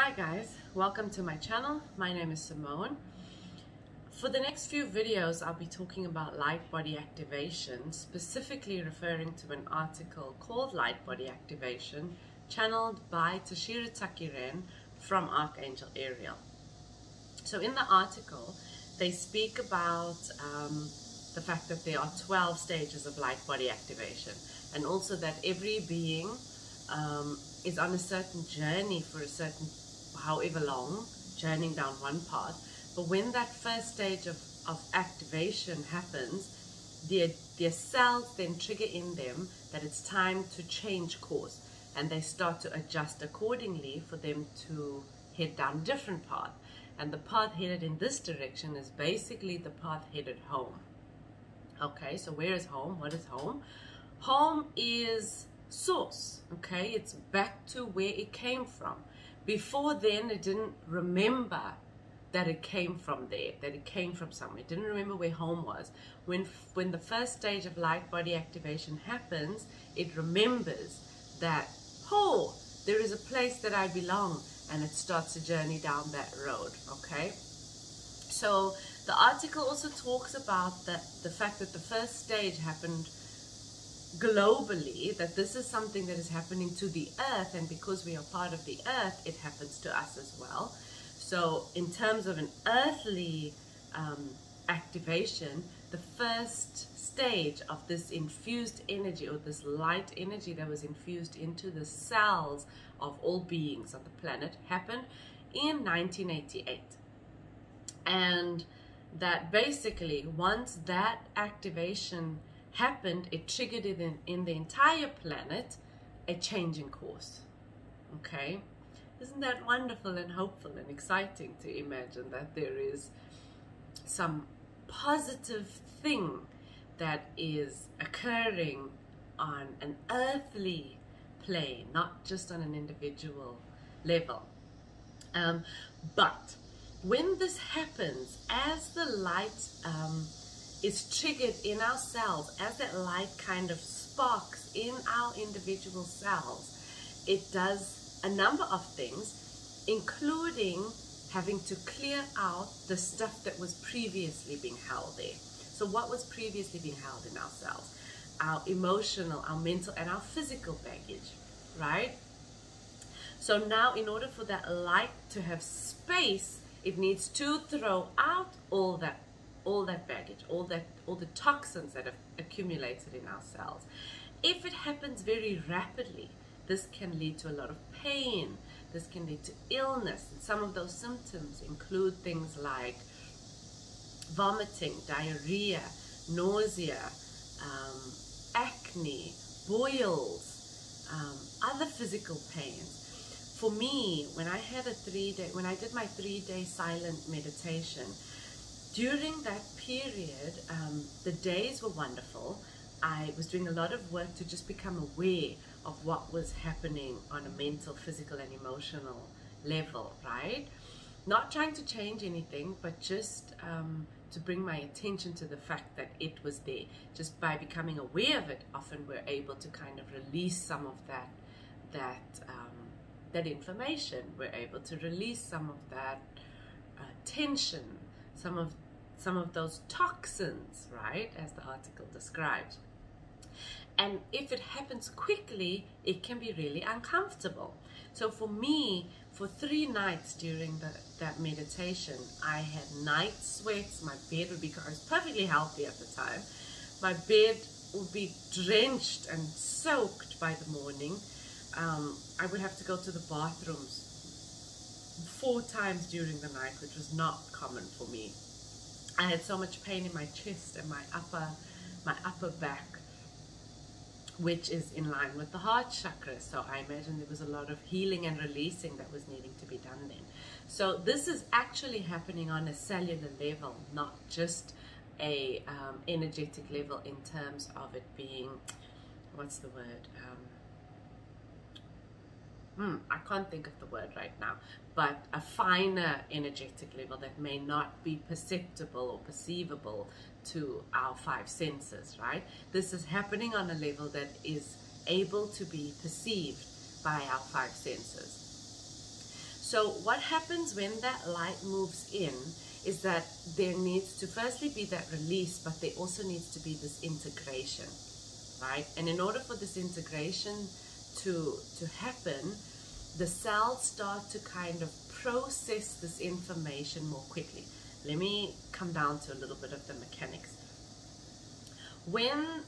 Hi guys, welcome to my channel. My name is Simone. For the next few videos, I'll be talking about light body activation, specifically referring to an article called Light Body Activation, channeled by Tashira Tachi-ren from Archangel Ariel. So in the article, they speak about the fact that there are 12 stages of light body activation, and also that every being is on a certain journey for a certain, however long, journeying down one path. But when that first stage of activation happens, their cells then trigger in them that it's time to change course, and they start to adjust accordingly for them to head down a different path. And the path headed in this direction is basically the path headed home. Okay, so where is home? What is home? Home is source. Okay, it's back to where it came from. Before then, it didn't remember that it came from there, that it came from somewhere. It didn't remember where home was. When the first stage of light body activation happens, it remembers that, oh, there is a place that I belong, and it starts a journey down that road. Okay, so the article also talks about the fact that the first stage happened globally, that this is something that is happening to the earth, and because we are part of the earth, it happens to us as well. So in terms of an earthly activation, the first stage of this infused energy, or this light energy that was infused into the cells of all beings on the planet, happened in 1988. And that basically, once that activation happened, it triggered it in the entire planet a change in course. Okay, isn't that wonderful and hopeful and exciting to imagine that there is some positive thing that is occurring on an earthly plane, not just on an individual level. But when this happens, as the light is triggered in our cells, as that light kind of sparks in our individual cells, it does a number of things, including having to clear out the stuff that was previously being held there. So what was previously being held in our cells? Our emotional, our mental, and our physical baggage, right? So now, in order for that light to have space, it needs to throw out all that baggage, all the toxins that have accumulated in our cells. If it happens very rapidly, this can lead to a lot of pain. This can lead to illness. And some of those symptoms include things like vomiting, diarrhea, nausea, acne, boils, other physical pains. For me, when I did my 3-day silent meditation, during that period, the days were wonderful. I was doing a lot of work to just become aware of what was happening on a mental, physical, and emotional level, right? Not trying to change anything, but just to bring my attention to the fact that it was there. Just by becoming aware of it, often we're able to kind of release some of that information. We're able to release some of that tension, some of those toxins, right, as the article describes. And if it happens quickly, it can be really uncomfortable. So for me, for 3 nights during that meditation, I had night sweats. My bed would be, I was perfectly healthy at the time. My bed would be drenched and soaked by the morning. I would have to go to the bathrooms 4 times during the night, which was not common for me. I had so much pain in my chest and my upper back, which is in line with the heart chakra. So I imagine there was a lot of healing and releasing that was needing to be done then. So this is actually happening on a cellular level, not just a energetic level, in terms of it being, what's the word? I can't think of the word right now, but a finer energetic level that may not be perceptible or perceivable to our 5 senses, right? This is happening on a level that is able to be perceived by our 5 senses. So what happens when that light moves in is that there needs to firstly be that release, but there also needs to be this integration, right? And in order for this integration to happen, the cells start to kind of process this information more quickly. Let me come down to a little bit of the mechanics. When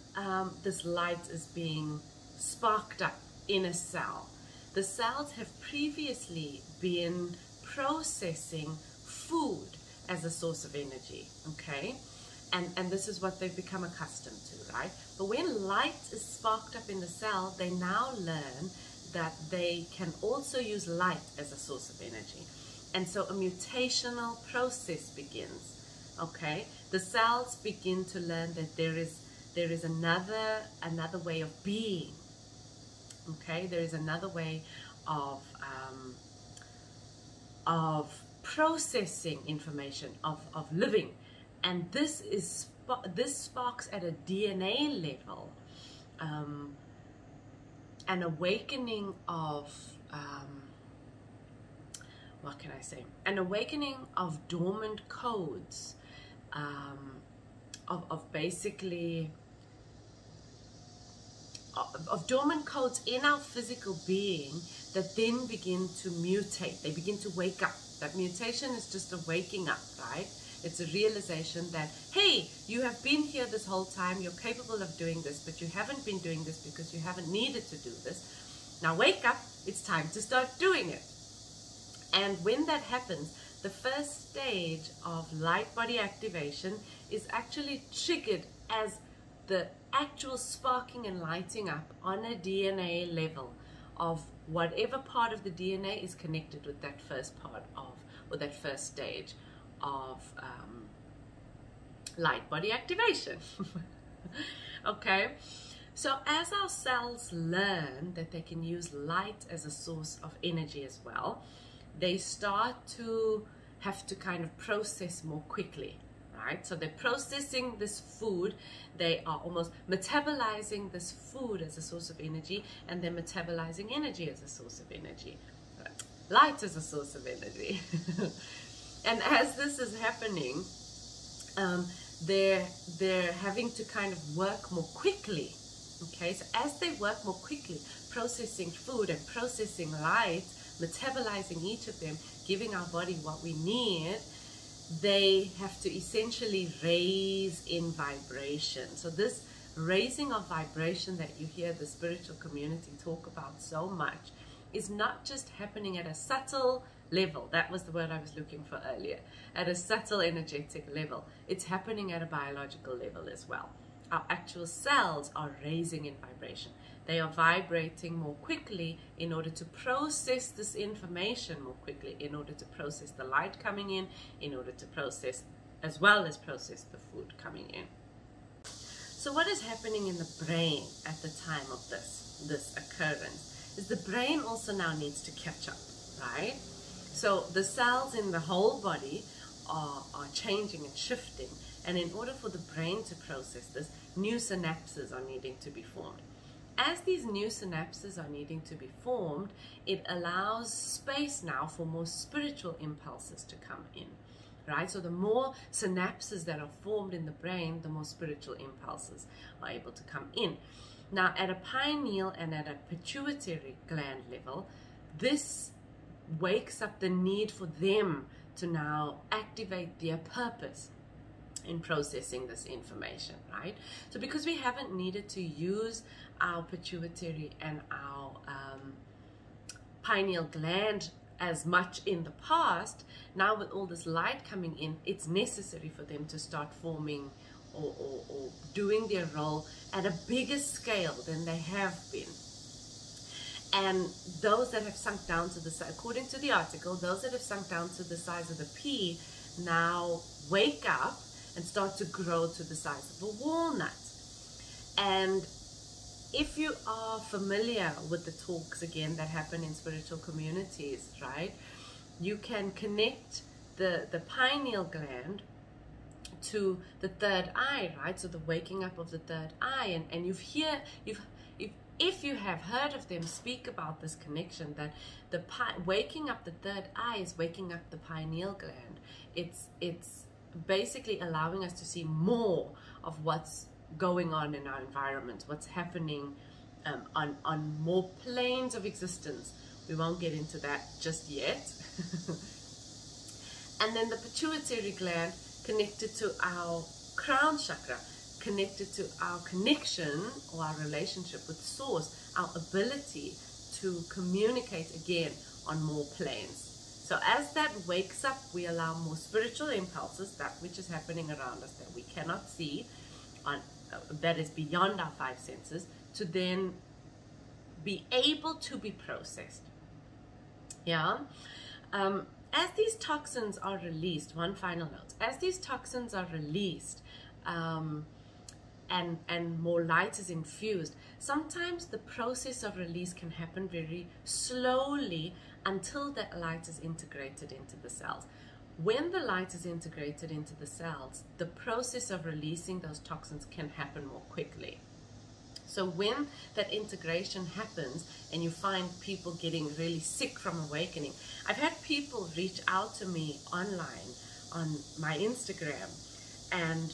this light is being sparked up in a cell, the cells have previously been processing food as a source of energy, okay? And this is what they've become accustomed to, right? But when light is sparked up in the cell, they now learn that they can also use light as a source of energy. And so a mutational process begins, okay? The cells begin to learn that there is another way of being, okay? There is another way of processing information, of living. And this sparks at a DNA level an awakening of what can I say? An awakening of dormant codes, of basically of dormant codes in our physical being that then begin to mutate. They begin to wake up. That mutation is just a waking up, right? It's a realization that, hey, you have been here this whole time, you're capable of doing this, but you haven't been doing this because you haven't needed to do this. Now wake up, it's time to start doing it. And when that happens, the first stage of light body activation is actually triggered as the actual sparking and lighting up on a DNA level of whatever part of the DNA is connected with that first part of, or that first stage of light body activation. Okay, so as our cells learn that they can use light as a source of energy as well, they start to have to kind of process more quickly, right? So they're processing this food, they are almost metabolizing this food as a source of energy, and they're metabolizing energy as a source of energy, right? Light as a source of energy. And as this is happening, they're having to kind of work more quickly. Okay, so as they work more quickly, processing food and processing light, metabolizing each of them, giving our body what we need, they have to essentially raise in vibration. So this raising of vibration that you hear the spiritual community talk about so much is not just happening at a subtle level. That was the word I was looking for earlier. At a subtle energetic level. It's happening at a biological level as well. Our actual cells are raising in vibration. They are vibrating more quickly in order to process this information more quickly, in order to process the light coming in order to process, as well as process the food coming in. So what is happening in the brain at the time of this occurrence is the brain also now needs to catch up, right? So the cells in the whole body are changing and shifting, and in order for the brain to process this, new synapses are needing to be formed. As these new synapses are needing to be formed, it allows space now for more spiritual impulses to come in, right? So the more synapses that are formed in the brain, the more spiritual impulses are able to come in. Now, at a pineal and at a pituitary gland level, this wakes up the need for them to now activate their purpose in processing this information, right? So because we haven't needed to use our pituitary and our pineal gland as much in the past, now with all this light coming in, it's necessary for them to start forming or doing their role at a bigger scale than they have been. And those that have sunk down to the size, according to the article, those that have sunk down to the size of the pea now wake up and start to grow to the size of a walnut. And if you are familiar with the talks again that happen in spiritual communities, right, you can connect the pineal gland to the third eye, right? So the waking up of the third eye, and if you have heard of them speak about this connection, that the waking up the third eye is waking up the pineal gland. It's basically allowing us to see more of what's going on in our environment, what's happening on more planes of existence. We won't get into that just yet. And then the pituitary gland, connected to our crown chakra, connected to our connection or our relationship with source, our ability to communicate again on more planes. So as that wakes up, we allow more spiritual impulses, that which is happening around us that we cannot see, that is beyond our five senses, to then be able to be processed. Yeah. As these toxins are released, one final note, as these toxins are released and more light is infused, sometimes the process of release can happen very slowly until that light is integrated into the cells. When the light is integrated into the cells, the process of releasing those toxins can happen more quickly. So when that integration happens and you find people getting really sick from awakening, I've had people reach out to me online on my Instagram and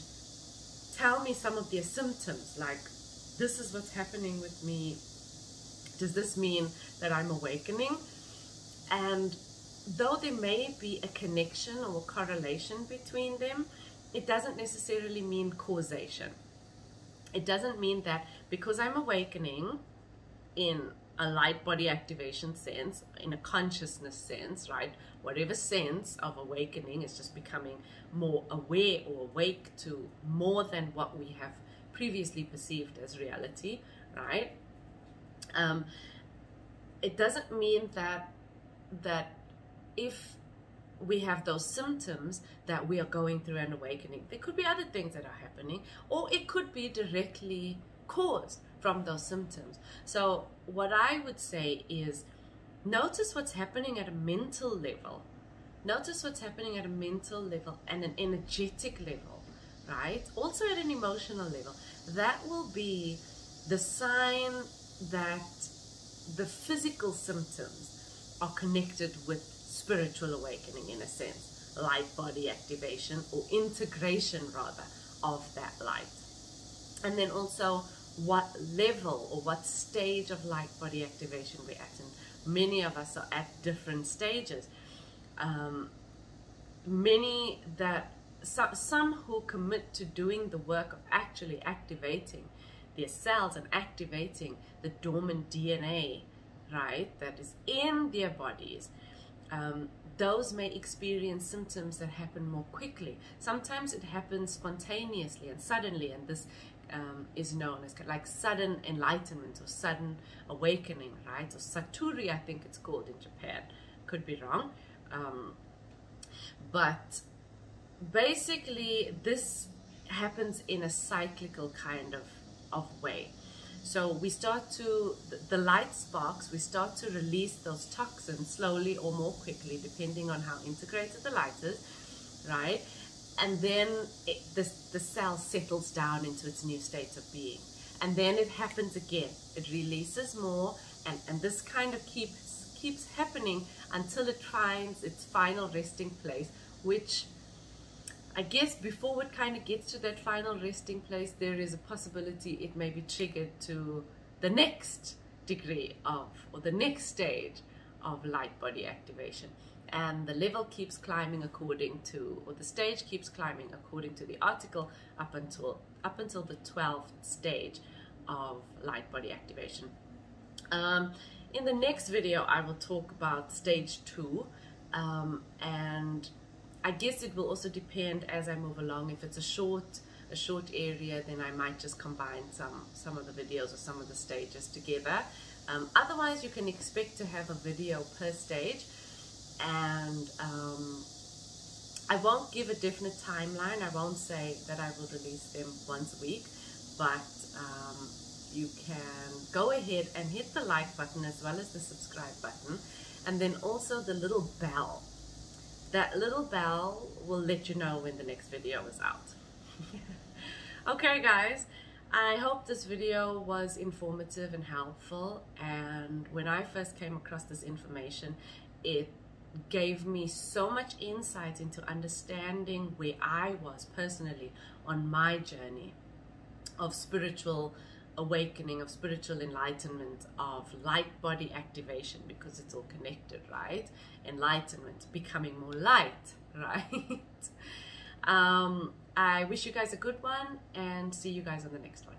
tell me some of their symptoms, like, this is what's happening with me. Does this mean that I'm awakening? And though there may be a connection or a correlation between them, it doesn't necessarily mean causation. It doesn't mean that because I'm awakening in a light body activation sense, in a consciousness sense, right? Whatever sense of awakening is just becoming more aware or awake to more than what we have previously perceived as reality, right? It doesn't mean that if we have those symptoms that we are going through an awakening. There could be other things that are happening, or it could be directly caused from those symptoms. So what I would say is, notice what's happening at a mental level. Notice what's happening at a mental level and an energetic level, right? Also at an emotional level. That will be the sign that the physical symptoms are connected with spiritual awakening, in a sense, light body activation, or integration rather of that light. And then also what level or what stage of light body activation we're at, and many of us are at different stages. Some who commit to doing the work of actually activating their cells and activating the dormant DNA, right, that is in their bodies, those may experience symptoms that happen more quickly. Sometimes it happens spontaneously and suddenly, and this is known as like sudden enlightenment or sudden awakening, right? Or Satori, I think it's called in Japan. Could be wrong. But basically this happens in a cyclical kind of way. So we start to, the light sparks, we start to release those toxins slowly or more quickly, depending on how integrated the light is, right? And then the cell settles down into its new state of being. And then it happens again. It releases more, and this kind of keeps happening until it finds its final resting place, which I guess before it kind of gets to that final resting place, there is a possibility it may be triggered to the next degree of, or the next stage of light body activation. And the level keeps climbing according to, or the stage keeps climbing according to the article up until the 12th stage of light body activation. In the next video, I will talk about stage 2, and I guess it will also depend as I move along. If it's a short area, then I might just combine some of the videos or some of the stages together. Otherwise, you can expect to have a video per stage, and I won't give a definite timeline. I won't say that I will release them once a week, but you can go ahead and hit the like button as well as the subscribe button, and then also the little bell. That little bell will let you know when the next video is out. Okay guys, I hope this video was informative and helpful, and when I first came across this information, it gave me so much insight into understanding where I was personally on my journey of spiritual awakening, of spiritual enlightenment, of light body activation, because it's all connected, right? Enlightenment, becoming more light, right? I wish you guys a good one, and see you guys on the next one.